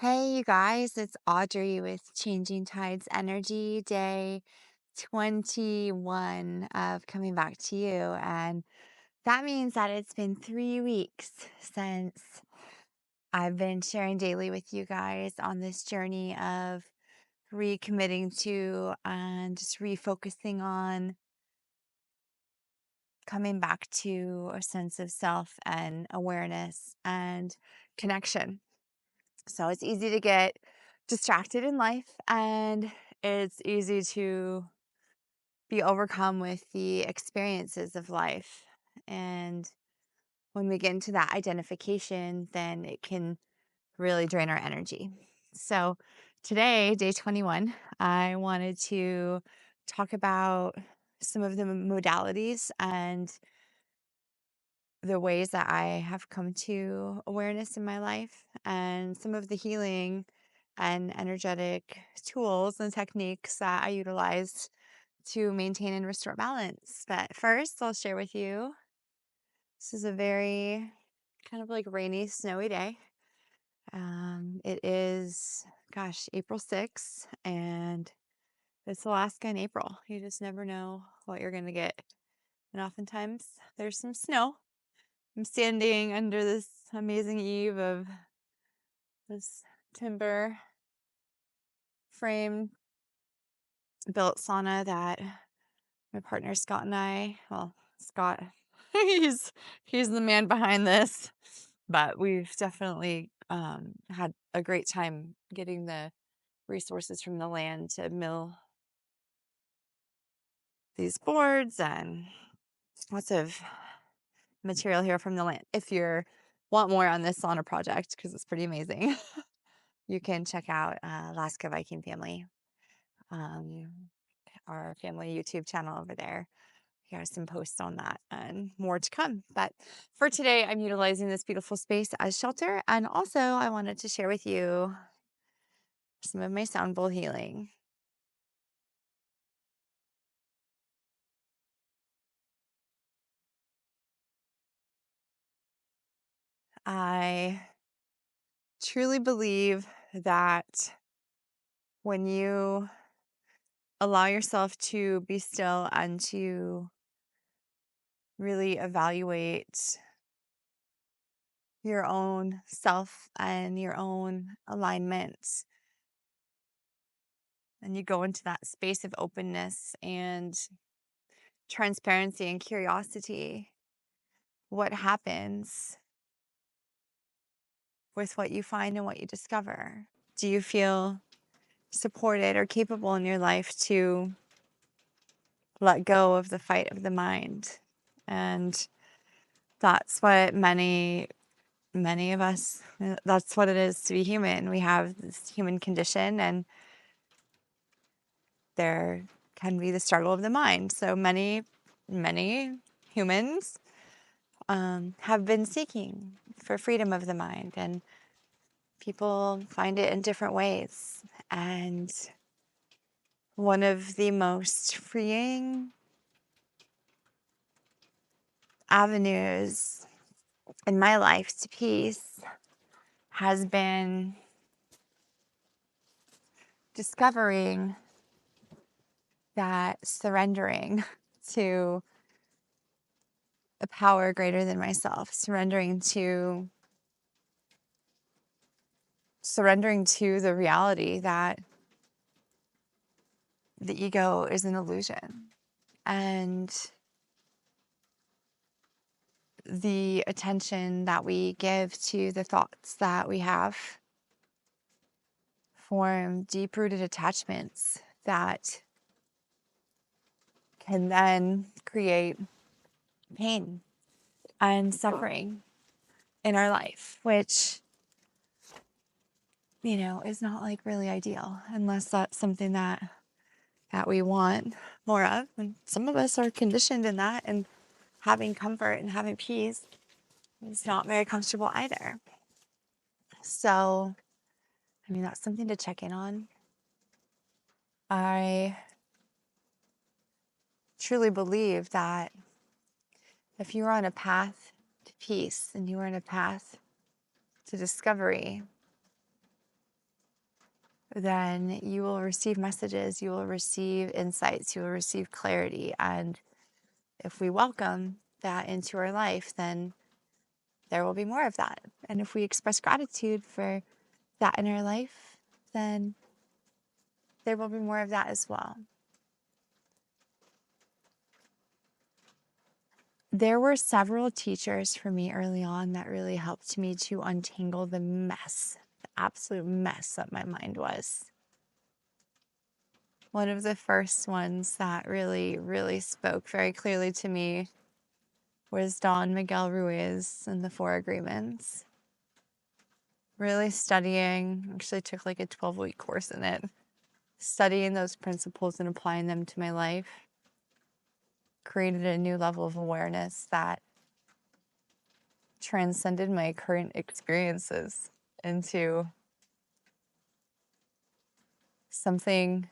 Hey, you guys, it's Audrey with Changing Tides Energy, day 21 of coming back to you. And that means that it's been 3 weeks since I've been sharing daily with you guys on this journey of recommitting to and just refocusing on coming back to a sense of self and awareness and connection. So it's easy to get distracted in life, and it's easy to be overcome with the experiences of life. And when we get into that identification, then it can really drain our energy. So today, day 21, I wanted to talk about some of the modalities and the ways that I have come to awareness in my life and some of the healing and energetic tools and techniques that I utilize to maintain and restore balance. But first, I'll share with you this is a very kind of like rainy, snowy day. It is, April 6th, and it's Alaska in April. You just never know what you're going to get. And oftentimes there's some snow. I'm standing under this amazing eave of this timber frame built sauna that my partner Scott and Scott, he's he's the man behind this, but we've definitely had a great time getting the resources from the land to mill these boards and lots of material here from the land. If you want more on this sauna project, because it's pretty amazing, you can check out Alaska Viking Family, um, our family YouTube channel over there. He has some posts on that and more to come. But for today, I'm utilizing this beautiful space as shelter. And also, I wanted to share with you some of my sound bowl healing. I truly believe that when you allow yourself to be still and to really evaluate your own self and your own alignment, and you go into that space of openness and transparency and curiosity, what happens with what you find and what you discover? Do you feel supported or capable in your life to let go of the fight of the mind? And that's what many of us, that's what it is to be human. We have this human condition, and there can be the struggle of the mind. So many humans have been seeking for freedom of the mind, and people find it in different ways. And one of the most freeing avenues in my life to peace has been discovering that surrendering to a power greater than myself, surrendering to the reality that the ego is an illusion, and the attention that we give to the thoughts that we have form deep-rooted attachments that can then create pain and suffering in our life, which, is not like really ideal unless that's something that we want more of. And some of us are conditioned in that, and having comfort and having peace is not very comfortable either. So, that's something to check in on. I truly believe that if you are on a path to peace and you are on a path to discovery, then you will receive messages, you will receive insights, you will receive clarity. And if we welcome that into our life, then there will be more of that. And if we express gratitude for that in our life, then there will be more of that as well. There were several teachers for me early on that really helped me to untangle the mess, the absolute mess that my mind was. One of the first ones that really, really spoke very clearly to me was Don Miguel Ruiz and the Four Agreements. Really studying, actually took like a 12-week course in it, studying those principles and applying them to my life created a new level of awareness that transcended my current experiences into something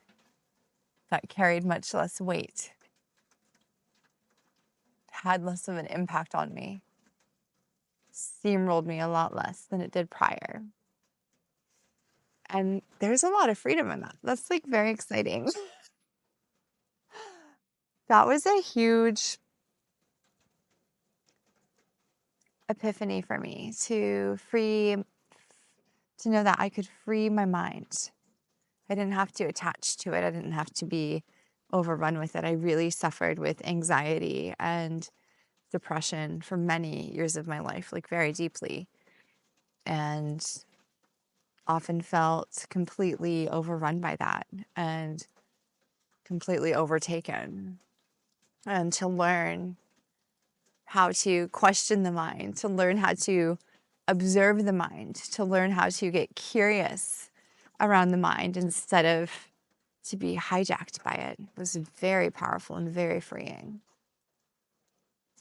that carried much less weight, had less of an impact on me, steamrolled me a lot less than it did prior. And there's a lot of freedom in that. That's like very exciting. That was a huge epiphany for me to know that I could free my mind. I didn't have to attach to it. I didn't have to be overrun with it. I really suffered with anxiety and depression for many years of my life, like very deeply, and often felt completely overrun by that and completely overtaken. And to learn how to question the mind, to learn how to observe the mind, to learn how to get curious around the mind instead of to be hijacked by it was very powerful and very freeing.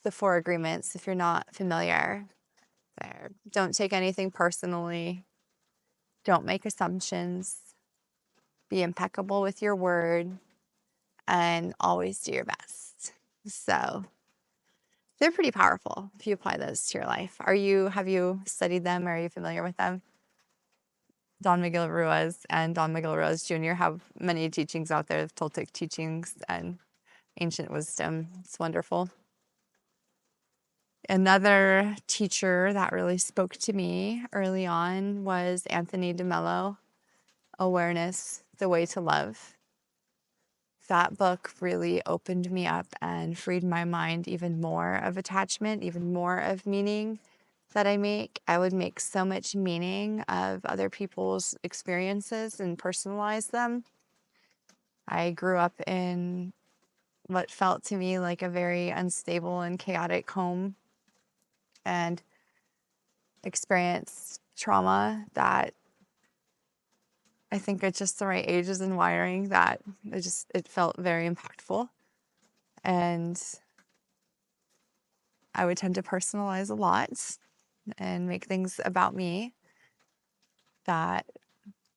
The Four Agreements, if you're not familiar, there. Don't take anything personally. Don't make assumptions. Be impeccable with your word and always do your best. So they're pretty powerful if you apply those to your life. Have you studied them? Are you familiar with them? Don Miguel Ruiz and Don Miguel Ruiz Jr. have many teachings out there, Toltec teachings and ancient wisdom. It's wonderful. Another teacher that really spoke to me early on was Anthony DeMello, Awareness, The Way to Love. That book really opened me up and freed my mind even more of attachment, even more of meaning that I make. I would make so much meaning of other people's experiences and personalize them. I grew up in what felt to me like a very unstable and chaotic home and experienced trauma that I think at just the right ages and wiring that it felt very impactful. And I would tend to personalize a lot and make things about me that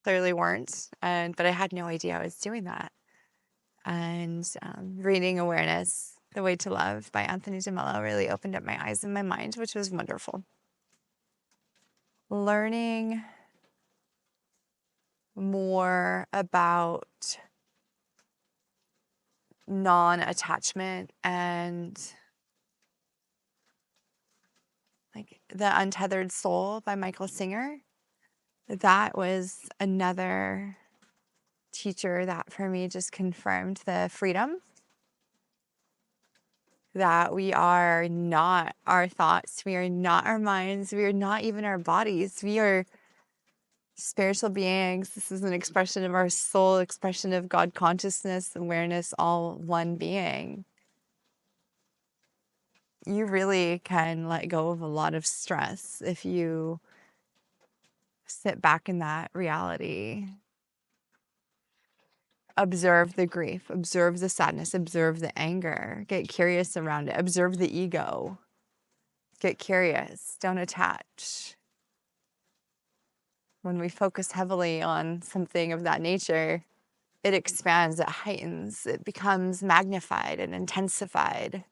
clearly weren't. But I had no idea I was doing that. And reading Awareness, The Way to Love by Anthony DeMello really opened up my eyes and my mind, which was wonderful. Learning more about non-attachment and like The Untethered Soul by Michael Singer. That was another teacher that for me just confirmed the freedom that we are not our thoughts, we are not our minds, we are not even our bodies. We are spiritual beings. This is an expression of our soul, expression of God consciousness, awareness, all one being. You really can let go of a lot of stress if you sit back in that reality. Observe the grief, observe the sadness, observe the anger, get curious around it, observe the ego, get curious, don't attach. When we focus heavily on something of that nature, it expands, it heightens, it becomes magnified and intensified.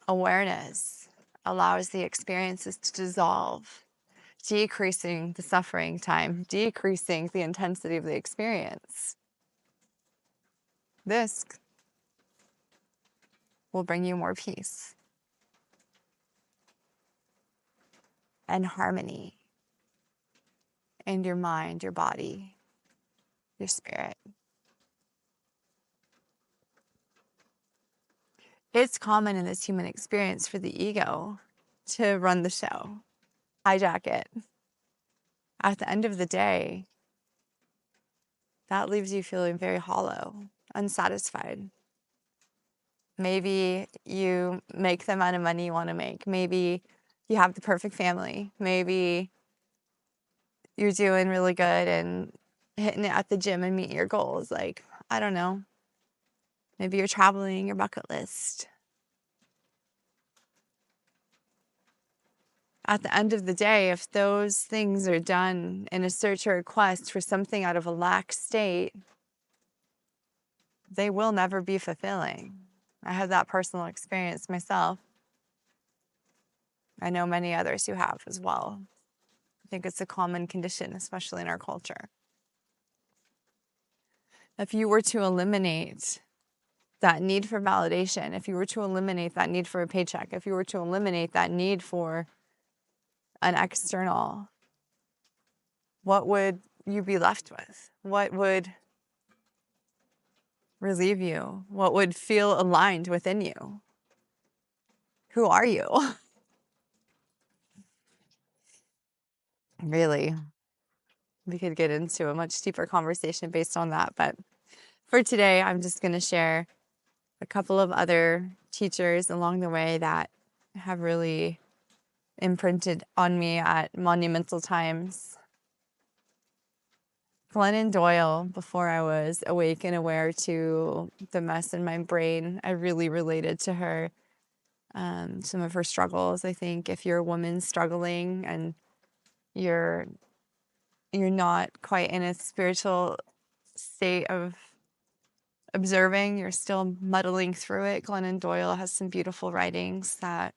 Awareness allows the experiences to dissolve, decreasing the suffering time, decreasing the intensity of the experience. This will bring you more peace and harmony in your mind, your body, your spirit. It's common in this human experience for the ego to run the show, hijack it. At the end of the day, that leaves you feeling very hollow, unsatisfied. Maybe you make the amount of money you want to make. Maybe you have the perfect family. Maybe you're doing really good and hitting it at the gym and meeting your goals. Like, I don't know. Maybe you're traveling your bucket list. At the end of the day, if those things are done in a search or a quest for something out of a lack state, they will never be fulfilling. I have that personal experience myself. I know many others who have as well. I think it's a common condition, especially in our culture. If you were to eliminate that need for validation, if you were to eliminate that need for a paycheck, if you were to eliminate that need for an external, what would you be left with? What would relieve you? What would feel aligned within you? Who are you? Really, we could get into a much deeper conversation based on that. But for today, I'm just going to share a couple of other teachers along the way that have really imprinted on me at monumental times. Glennon Doyle, before I was awake and aware to the mess in my brain, I really related to her. Some of her struggles. I think if you're a woman struggling and you're not quite in a spiritual state of observing, you're still muddling through it. Glennon Doyle has some beautiful writings that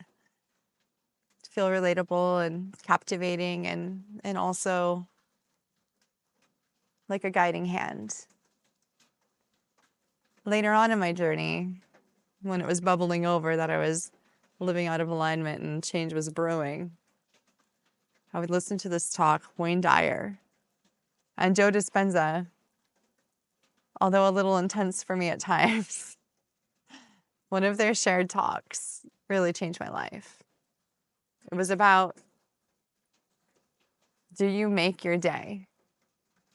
feel relatable and captivating and also like a guiding hand. Later on in my journey, when it was bubbling over that I was living out of alignment and change was brewing, I would listen to this talk, Wayne Dyer and Joe Dispenza, although a little intense for me at times. One of their shared talks really changed my life. It was about, do you make your day?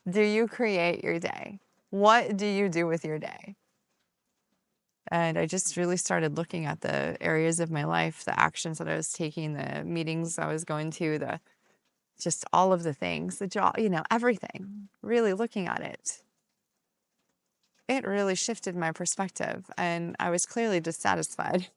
Do you create your day? What do you do with your day? And I just really started looking at the areas of my life, the actions that I was taking, the meetings I was going to, the just all of the things, the job, everything, really looking at it. It really shifted my perspective, and I was clearly dissatisfied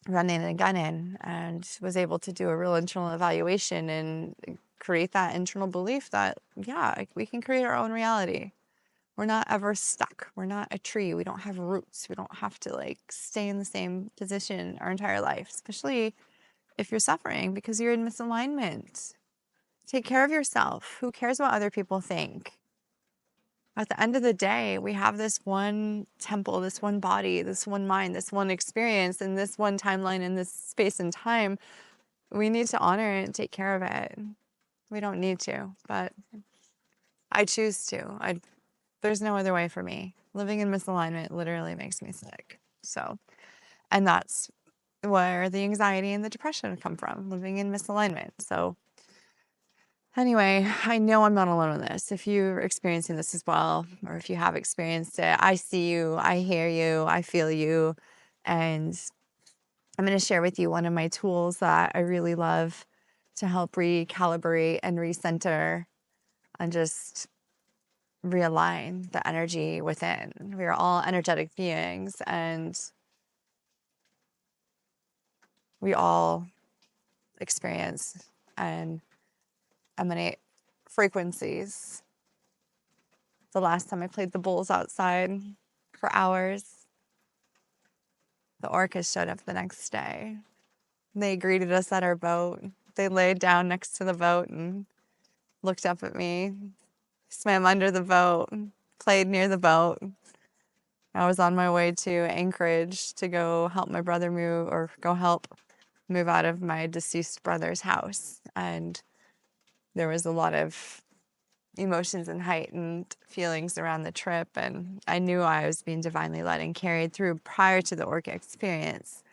running and gunning, and was able to do a real internal evaluation and create that internal belief that, yeah, we can create our own reality. We're not ever stuck. We're not a tree. We don't have roots. We don't have to stay in the same position our entire life, especially if you're suffering because you're in misalignment. Take care of yourself. Who cares what other people think? At the end of the day, we have this one temple, this one body, this one mind, this one experience, and this one timeline in this space and time. We need to honor it and take care of it. We don't need to, but I choose to. There's no other way for me. Living in misalignment literally makes me sick. And that's where the anxiety and the depression come from, living in misalignment. So anyway, I know I'm not alone in this. If you're experiencing this as well, or if you have experienced it, I see you, I hear you, I feel you. And I'm going to share with you one of my tools that I really love to help recalibrate and recenter and just realign the energy within. We are all energetic beings, and we all experience and emanate frequencies. The last time I played the bowls outside for hours, the orcas showed up the next day. They greeted us at our boat. They laid down next to the boat and looked up at me, swam under the boat, played near the boat. I was on my way to Anchorage to go help my brother move out of my deceased brother's house. And there was a lot of emotions and heightened feelings around the trip. And I knew I was being divinely led and carried through prior to the orca experience.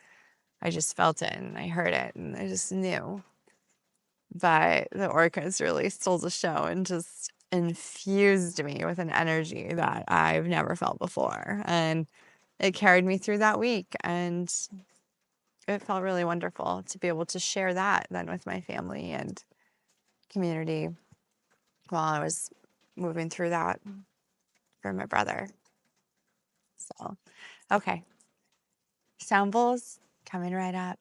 I just felt it and I heard it and I just knew. But the orcas really stole the show and just infused me with an energy that I've never felt before. And it carried me through that week. And it felt really wonderful to be able to share that then with my family and community while I was moving through that for my brother. So, okay. Sound bowls coming right up.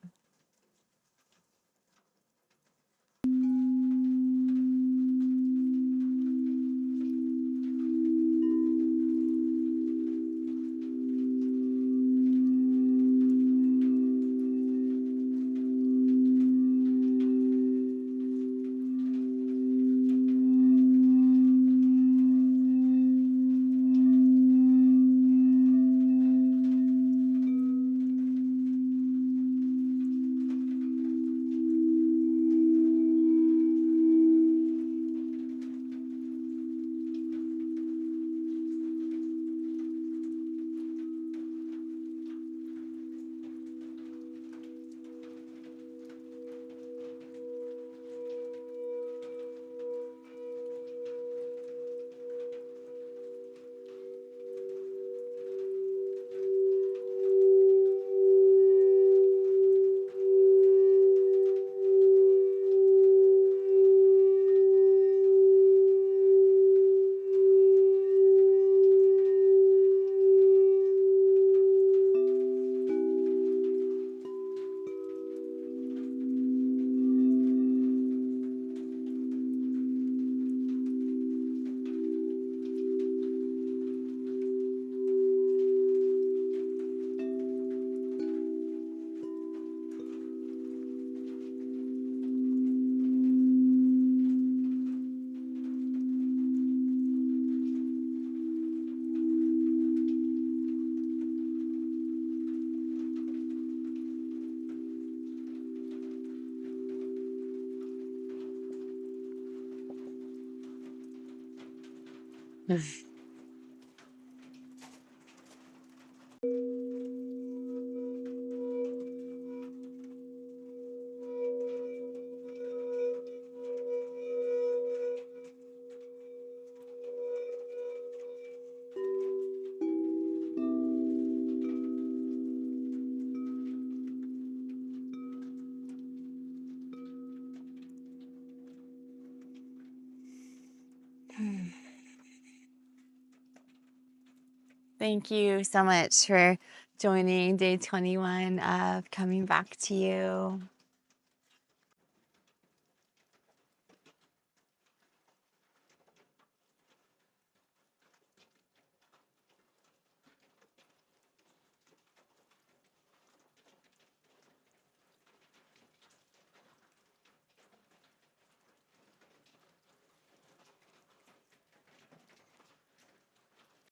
Thank you so much for joining day 21 of Coming Back to You.